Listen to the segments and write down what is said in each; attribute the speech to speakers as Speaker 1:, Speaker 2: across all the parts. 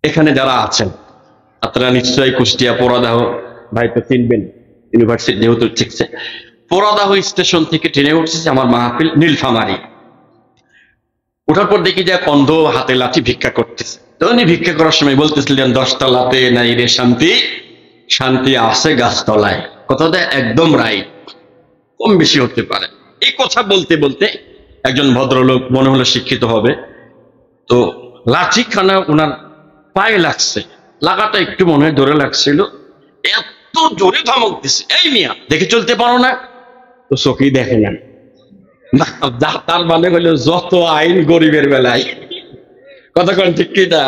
Speaker 1: এখানে যারা আছেন আপনারা নিশ্চয়ই কুষ্টিয়া পোড়াদাহ ভাই তো চিনবেন, ইউনিভার্সিটি যেহেতু শিখছে। পোড়াদাহ স্টেশন থেকে ট্রেনে উঠছে আমার মাহফিল নীলফামারী। ওঠার পর দেখি যে অন্ধ হাতে লাঠি ভিক্ষা করতেছে। তো উনি ভিক্ষা করার সময় বলতেছিলেন 10 তলাতে নাই রে শান্তি, শান্তি আছে গাছতলায়। কথাটা একদম রাইট, কম বেশি হতে পারে। এই কথা বলতে বলতে একজন ভদ্রলোক, মনে হলো শিক্ষিত হবে, তো লাঠিখানা ওনার পায়ে লাগছে, লাগাটা একটু মনে হয় জোরে লাগছিল, এত জোরে ধমক দিছে, এই মিয়া দেখে চলতে পারো না? তো চোখেই দেখে না। তার মানে হলো যত আইন গরিবের বেলায়, কথা কোন ঠিক কি না?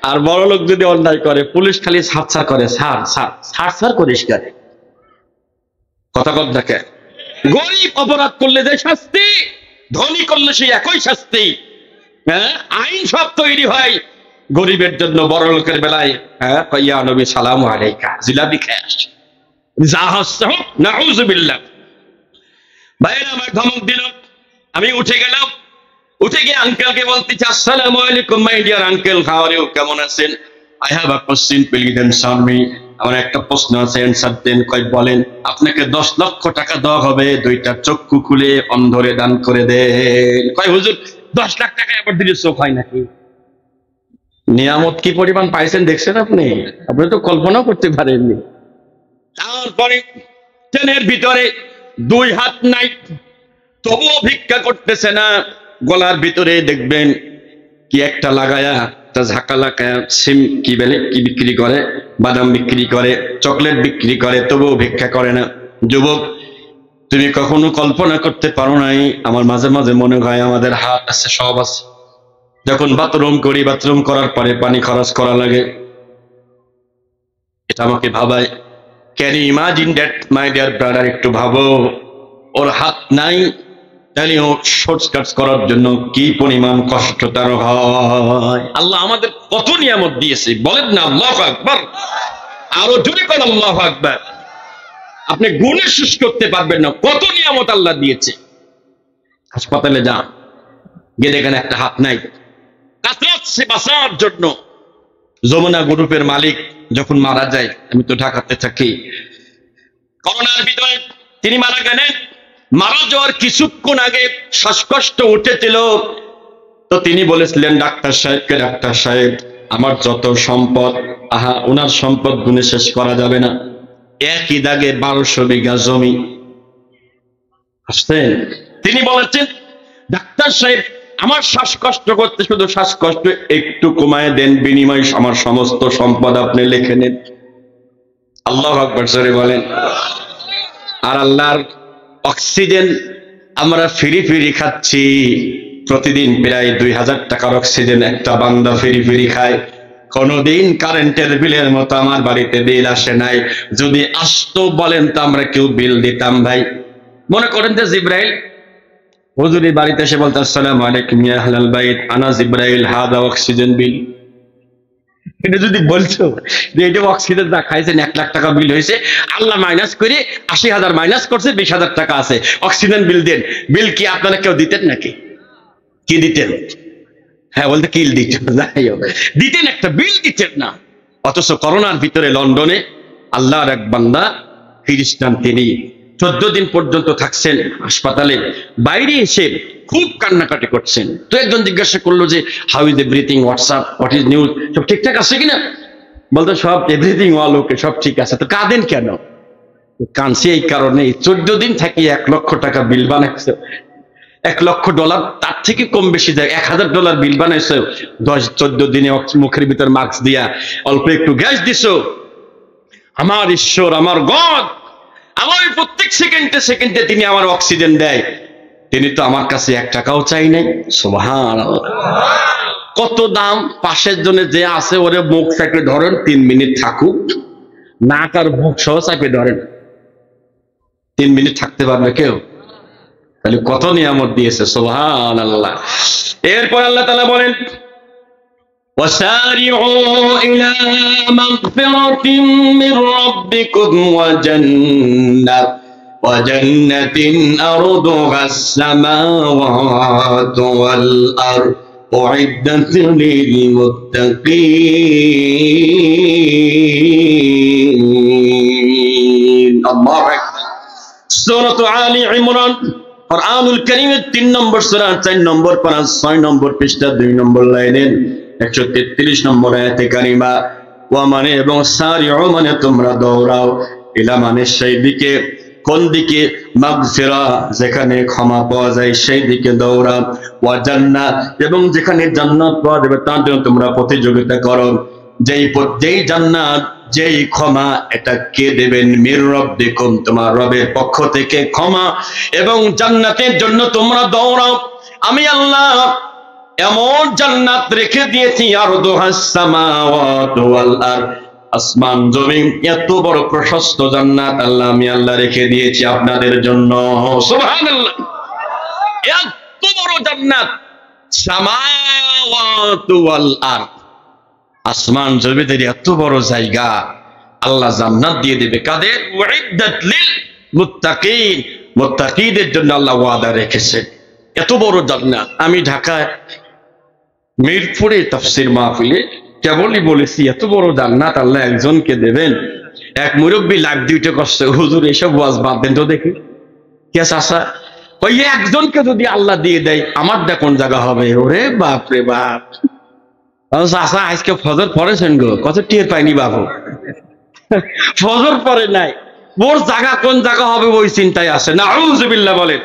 Speaker 1: আর বড় লোক যদি অন্যায় করে পুলিশ খালি ছাড় করে, ছাড় করিস কেন? কথা কম দেখে। গরিব অপরাধ করলে যে শাস্তি, ধনী করলে সেই একই শাস্তি। হ্যাঁ, আইন সব তৈরি হয় গরিবের জন্য, বড় লোকের বেলায় হ্যাঁ ইয়া নবী সালাম আলাইকা জিলাপি খেয়ে আসছে, যা হচ্ছে হোক, নাউযুবিল্লাহ। ভাইয়েরা আমার ধমক দিল, আমি উঠে গেলাম। উঠে গিয়ে আঙ্কেলকে বলতেছি, আসসালামু আলাইকুম my dear uncle, how are you, কেমন আছেন? I have a question, please answer me. আমার একটা প্রশ্ন আছে, অ্যানসার দেন। কই বলেন। আপনাকে 10 লক্ষ টাকা দেওয়া হবে, 2টা চক্ষু খুলে অন্ধরে দান করে দেন। কই হুজুর 10 লাখ টাকা আবার দিলে চোখ হয় নাকি? নিয়ামত কি পরিমাণ পাইছেন দেখছেন আপনি? আপনি তো কল্পনাও করতে পারেননি। তারপরে ট্রেনের ভিতরে 2 হাত নাই, তবুও ভিক্ষা করতেছে না। গলার ভিতরে দেখবেন কি একটা লাগায়া, তা ঝাঁকা লাগায়া সিম কি বলে, কি বিক্রি করে, বাদাম বিক্রি করে, চকলেট বিক্রি করে, তবুও ভিক্ষা করে না। যুবক, তুমি কখনো কল্পনা করতে পারো নাই, আমার মাঝে মাঝে মনে হয় আমাদের হাত আছে, সব আছে। যখন বাথরুম করি, বাথরুম করার পরে পানি খরচ করা লাগে, এটা আমাকে ভাবায়। Can you imagine that my dear brother? একটু ভাবো, ওর হাত নাই, তাহলে ও শর্টকাট করার জন্য কি পরিমাণ কষ্ট তার হয়। আল্লাহ আমাদের কত নিয়ামত দিয়েছে, বলেন না আল্লাহু আকবার। আরো জোরে করেন আল্লাহু আকবার। আপনি গুণে শেষ করতে পারবেন না কত নিয়ামত আল্লাহ দিয়েছে। হাসপাতালে যান, গিয়ে দেখেন একটা হাত নাই, কাতরাচ্ছে বাঁচার জন্য। যমুনা গ্রুপের মালিক যখন মারা যায়, আমি তো ঢাকাতে থাকি, করোনার ভিতরে তিনি মারা গেলেন। মারা যাওয়ার কিছুক্ষণ আগে শ্বাসকষ্ট উঠেছিল, তো তিনি বলেছিলেন ডাক্তার সাহেবকে, ডাক্তার সাহেব আমার যত সম্পদ, আহা ওনার সম্পদ গুণে শেষ করা যাবে না, একই দাগে 1200 বিঘা জমি। আসছেন, তিনি বলেছেন ডাক্তার সাহেব আমার শ্বাসকষ্ট করতে, শুধু শ্বাসকষ্ট একটু কমায় দেন, বিনিময়ে আমার সমস্ত সম্পদ আপনি লিখে নেন। আল্লাহু আকবার জোরে বলেন। আর আল্লাহর অক্সিজেন আমরা ফ্রি ফ্রি খাচ্ছি। প্রতিদিন প্রায় 2000 টাকার অক্সিজেন একটা বান্দা ফ্রি ফ্রি খায়। কোনদিন কারেন্টের বিলের মতো আমার বাড়িতে বিল আসে নাই। যদি আসতো বলেন তো আমরা কেউ বিল দিতাম ভাই। মনে করেন যে জিব্রাইল হুজুরের বাড়িতে এসে বলতে, আসসালামু আলাইকুম ইয়া আহলাল বাইত, আনা জিব্রাইল, হাদা অক্সিজেন বিল। এটা যদি বলছো যে এটা অক্সিজেন যা খাইছেন 1 লাখ টাকা বিল হয়েছে, আল্লাহ মাইনাস করে 80,000 মাইনাস করছে, 20,000 টাকা আছে, অক্সিজেন বিল দেন। বিল কি আপনারা কেউ দিতেন নাকি? কি দিতেন? হ্যাঁ বলতে কিল দিতেন, যাই হোক দিতেন, একটা বিল দিতেন না। অথচ করোনার ভিতরে লন্ডনে আল্লাহর এক বান্দা খ্রিস্টান, তিনি 14 দিন পর্যন্ত থাকছেন হাসপাতালে। বাইরে এসে খুব কান্নাকাটি করছেন। তো একজন জিজ্ঞাসা করলো যে how is everything, WhatsApp, what is news, সব ঠিকঠাক আছে কিনা? বলতো সব এভরিথিং অল ওকে, সব ঠিক আছে। তো কাঁদেন কেন? কাঁদছি এই কারণে 14 দিন থাকি 1 লক্ষ টাকা বিল বানাইছে, $1 লক্ষ, তার থেকে কম বেশি যায়, $1000 বিল বানাইছো। 14 দিনে মুখের ভিতর মাস্ক দিয়া অল্প একটু গ্যাস দিছো। আমার ঈশ্বর, আমার গড, আমার প্রত্যেক সেকেন্ডে সেকেন্ডে তিনি আমার অক্সিজেন দেয়। তিনি তো আমার কাছে 1 টাকাও চাই নাই। সুবহানাল্লাহ, কত দাম। পাশের জনে যে আছে ওরে মুখ চাপে ধরেন, 3 মিনিট থাকুক, নাক আর মুখ সহ চাপে ধরেন, 3 মিনিট থাকতে পারবে কেউ? তাহলে কত নিয়ামত দিয়েছে। সুবহানাল্লাহ। এরপর আল্লাহ তাআলা বলেন, وسارعوا إلى مغفرة من ربكم وجنة أرضها السماوات والأرض উইদ্দাত লিল মুত্তাকিন। আল্লাহু আকবার। সূরা আলী ইমরান কুরআনুল কারীমের 3 নম্বর সূরা 4 নম্বর পারা 6 নম্বর পৃষ্ঠা 2 নম্বর লাইনের 133 নম্বর আয়াতে কারিমা, ওয়া মানে এবং সারিউ মানে তোমরা দৌড়াও, ইলা মানে সেই দিকে, কোন দিকে? মাগফিরা যেখানে ক্ষমা পাওয়া যায় সেই দিকে দৌড়াও, ওয়া জান্নাত এবং যেখানে জান্নাত পাওয়া যাবে তার জন্য তোমরা প্রতিযোগিতা করো। যেই জান্নাত, যেই ক্ষমা, এটা কে দেবেন? মির রাব্বিকুম, তোমার রবের পক্ষ থেকে ক্ষমা এবং জান্নাতের জন্য তোমরা দৌড়াও। আমি আল্লাহ এমন জান্নাত রেখে দিয়েছি, আরদুহাস সামাওয়াতু ওয়াল আরদ, আসমান জমিন এত বড় প্রশস্ত জান্নাত আল্লাহ, আমি আল্লাহ রেখে দিয়েছি আপনাদের জন্য। সুবহানাল্লাহ, এত বড় জান্নাত, সামাওয়াতু ওয়াল আরদ, আসমান জমিনের এত বড় জায়গা আল্লাহ জান্নাত দিয়ে দেবে কাদের? উইদ্দাত লিল মুত্তাকিন, মুত্তাকিদের জন্য আল্লাহ ওয়াদা রেখেছে এত বড় জান্নাত। আমি ঢাকায় মিরপুরে তাফসীর মাহফিলে কেবলই বলেছি এত বড় জান্নাত আল্লাহ একজনকে দেবেন। এক মুরব্বী লাখ দুইটা কষ্ট, হুজুর এসব ওয়াজ বাদ দেন তো দেখি। কে চাচা? ওই একজনকে যদি আল্লাহ দিয়ে দেয় আমারটা কোন জায়গা হবে? ওরে বাপ রে বাপ, চাচা আজকে ফজর পড়েছেন গো? কত টের পাইনি বাবু, ফজর পড়ে নাই, ওর জায়গা কোন জায়গা হবে ওই চিন্তায় আসে। নাউযুবিল্লাহ বলেন।